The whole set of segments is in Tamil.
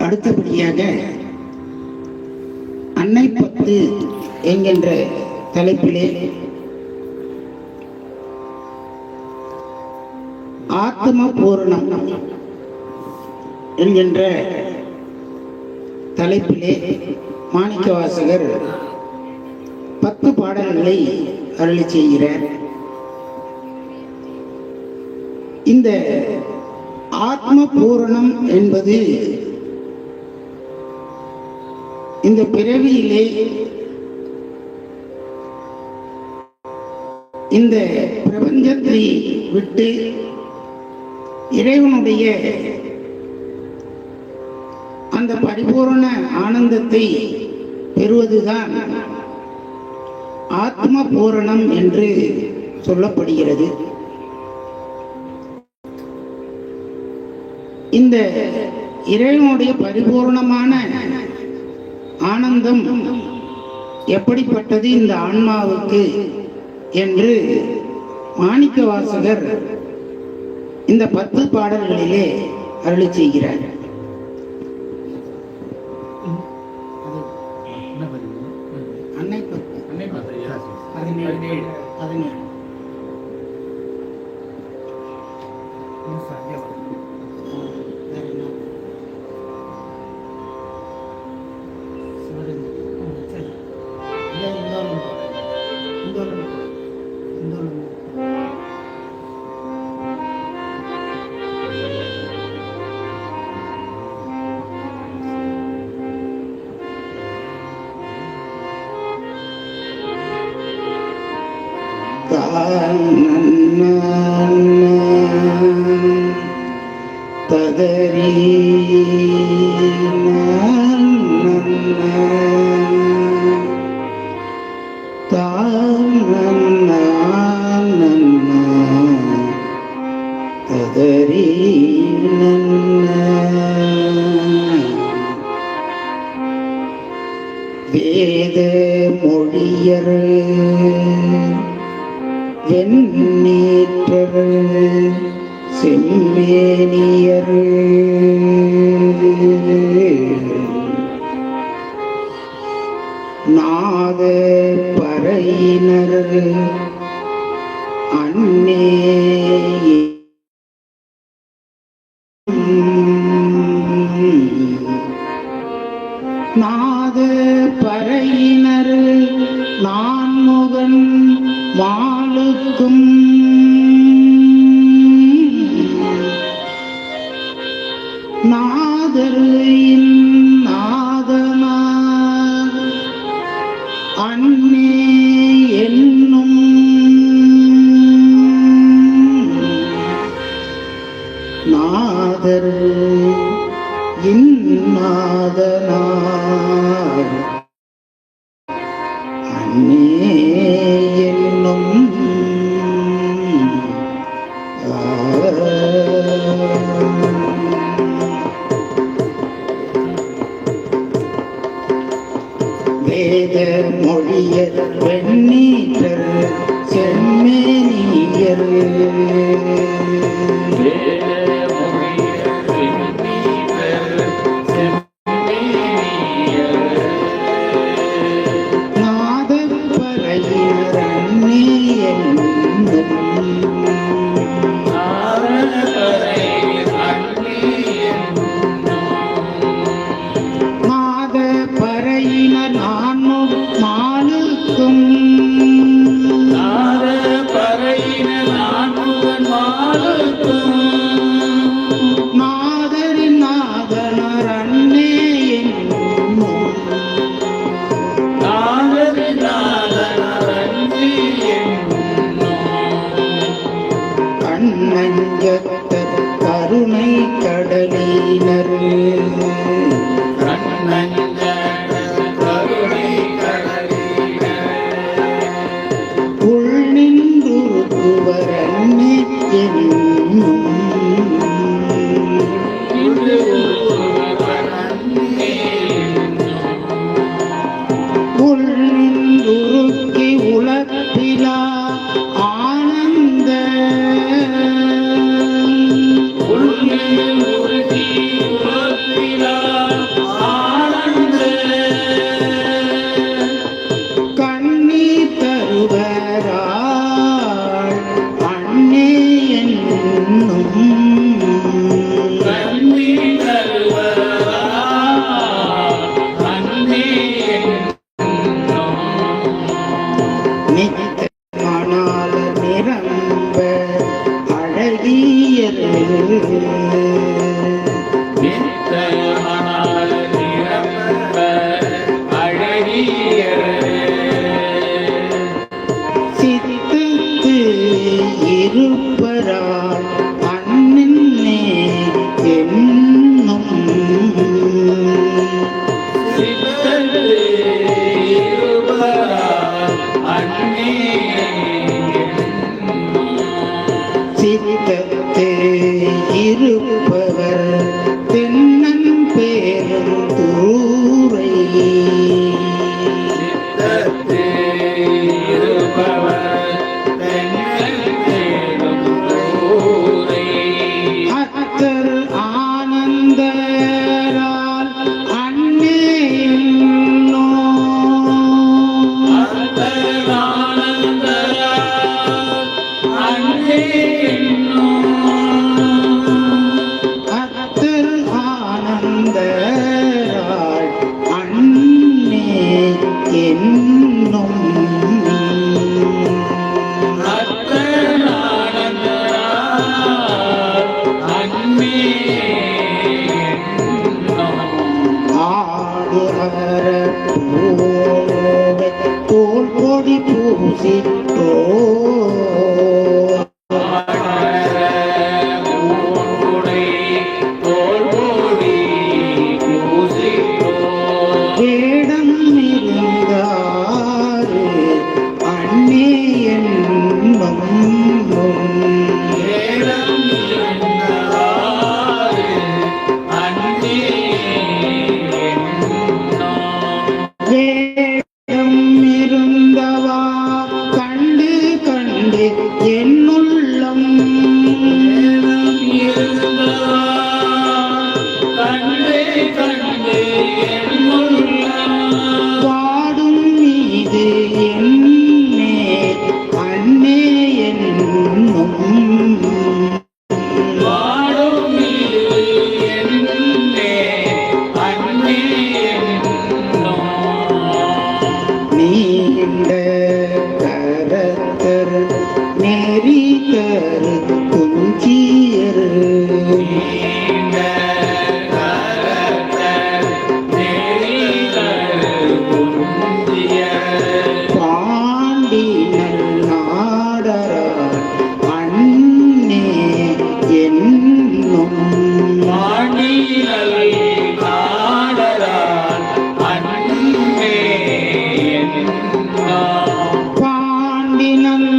அடுத்தபடியாக அன்னை பத்து என்கின்ற தலைப்பிலே ஆத்ம பூரணம் என்கின்ற தலைப்பிலே மாணிக்கவாசகர் 10 பாடல்களை அருளி செய்கிறார். இந்த ஆத்ம பூரணம் என்பது இந்த பிறவியிலே இந்த பிரபஞ்சத்தை விட்டு இறைவனுடைய அந்த பரிபூரண ஆனந்தத்தை பெறுவதுதான் ஆத்ம பூரணம் என்று சொல்லப்படுகிறது. இந்த இறைவனுடைய பரிபூர்ணமான ஆனந்தம் எப்படிப்பட்டது இந்த ஆன்மாவுக்கு என்று மாணிக்கவாசகர் இந்த 10 பாடல்களிலே அருளி செய்கிறார். அன்னை பத்து 17 ததரி ததரி வேத மொழியர் வெண்ணீற்றர் செம்மேனியர் நாத பறையினர் அன்னே நாத பறையினர் நான்முகன் மாலுக்கும் நாதரின் நாதனார் அன்னே என்னும் நாதர் இந்நாதனார் அன்னே என்னும் வேத மொழியர் வெண்ணீற்றர் செம்மேனியர் கருணை கடலினர் உள் நின்றுவர் அன்னே என்னும் உள் நின்றுருக்கி உலப்பிலா ஆனந்த உள் நின்றுருக்கி உலப்பிலா பூவே தோல் கொடி பூசிட்டோ வேடம் இருந்தாரு அண்ணே என்னும் வேடம் இருந்தவா கண்டு கண்டு என்னுள்ளம் பாடும் மீது என்னே அண்ணே என்னும் நீண்ட கரத்தர் நெறிகர் குஞ்சியர் பாண்டினல் நாடரார் அண்ணே என்னும் பாண்டினல்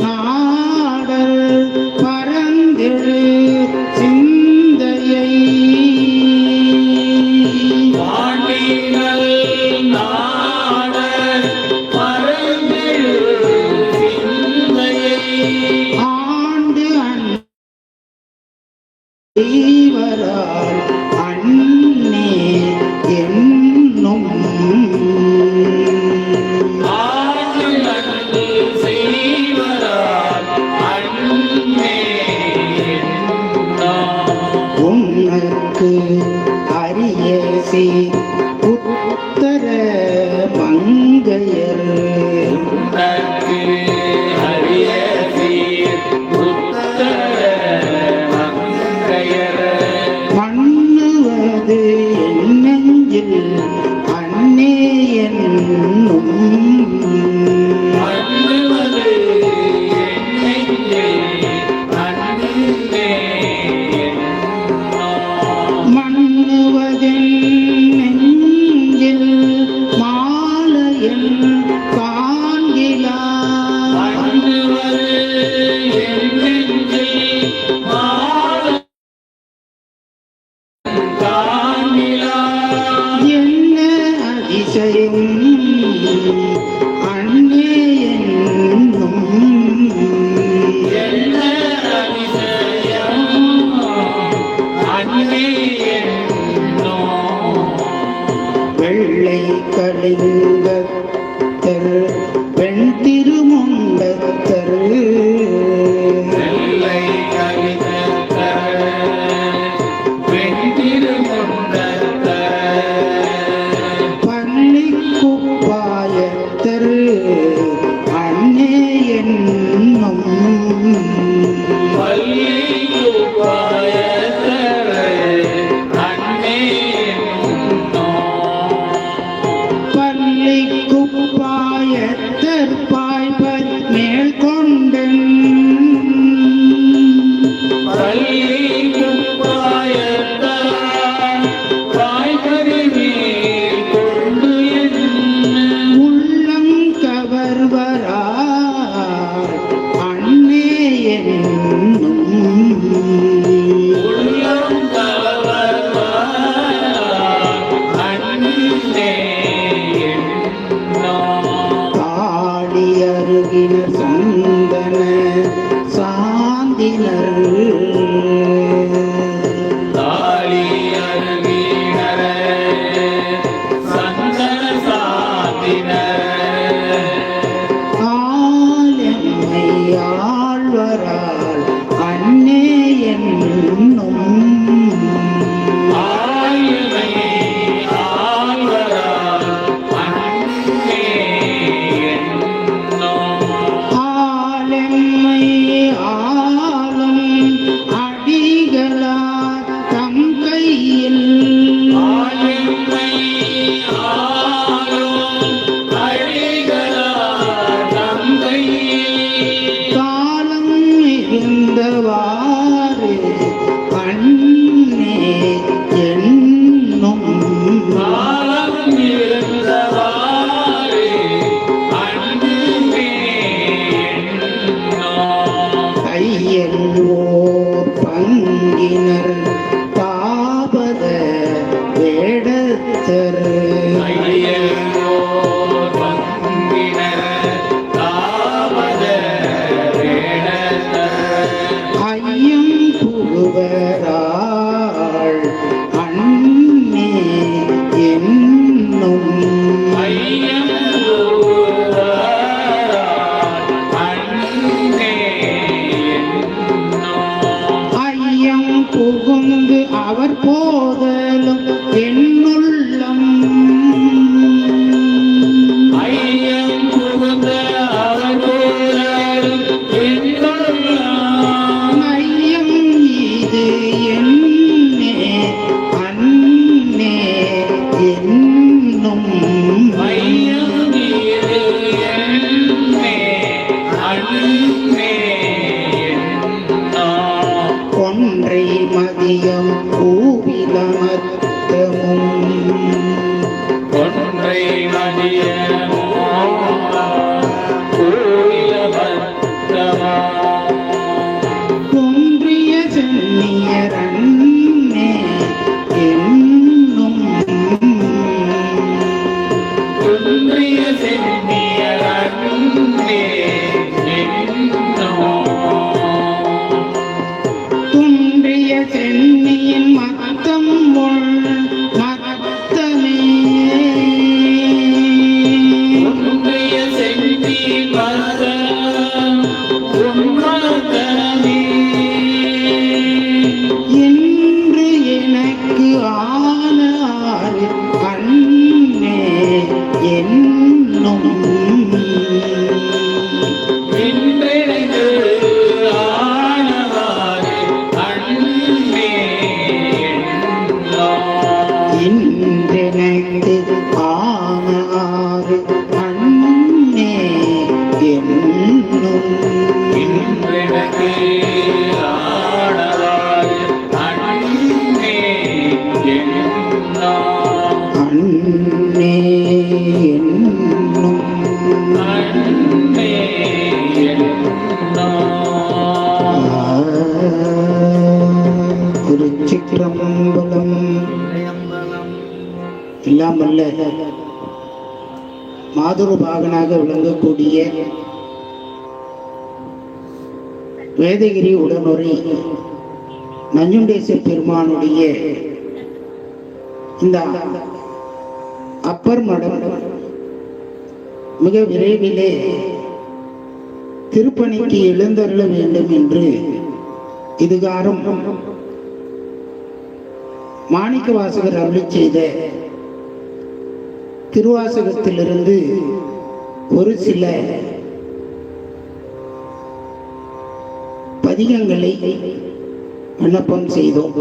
நாடர் பரந்திடு சிந்தையை ஆண்டு அன்வரால் அண்ணே என்னும் உனக்கு அரிய உத்தர மங்கையர் மண்ணுவது என் நெஞ்சில் அண்ணே என்னும் மண்ணுவதென் நெஞ்சில் மாலையன் காண்கிலா என்ன அதிசயம் அண்ணே என்னும் வெள்ளை கலிங்கத்தர் பெண் திருமுண்டத்தர் பள்ளி குப்பாயத்தர் அண்ணே என்னும் பள்ளி குப்பாயத்தர் பாய்பர் மேல் வேடத்தர் ஐயங்கோர் வந்தினர் தாமத வேடத்தர் ஐயம் புகுவராள் அன்னே என்னும் ஐயம் புகுந்து அவர் போதலும் என்னுள்ளம் ஐயம் இது என்னே அன்னே என்னும் ஒன்றை மதியம் பூவிலமர்த்தமும் ஒன்றை மதியமோ கோயில பத்தமா ஒன்றிய சென்னியரன்னே என்னும் ஒன்றிய சென்னியரன்னே என்னோ துன்றிய சென்னியின் மத்தம் மத்தமே ஒன்றிய சென்னி மத உம்மதமே என்று எனக்கு ஆனார் அன்னே என்னும் இன்றெனக்கு ஆனவாறு அன்பே எண்ணோ இன்றெனக்கு ஆனார் அன்னே என்னும் இன்றெனக்கு ஆனவாறு அன்பே எண்ணோ அன்னே என்னும் அன்பே எண்ணோ திருச்சிற்றம்பலம். எல்லாம் வல்ல மாதுரு பாகனாக விளங்கக்கூடிய வேதகிரி உடனுரை நஞ்சுண்டேச பெருமானுடைய இந்த அப்பர் மடம் மிக விரைவிலே திருப்பணிக்கு எழுந்தருள வேண்டும் என்று இதுகாரும் மாணிக்க வாசகர் அருளிச் செய்த திருவாசகத்திலிருந்து ஒரு சில பதிகங்களை விண்ணப்பம் செய்தோம்.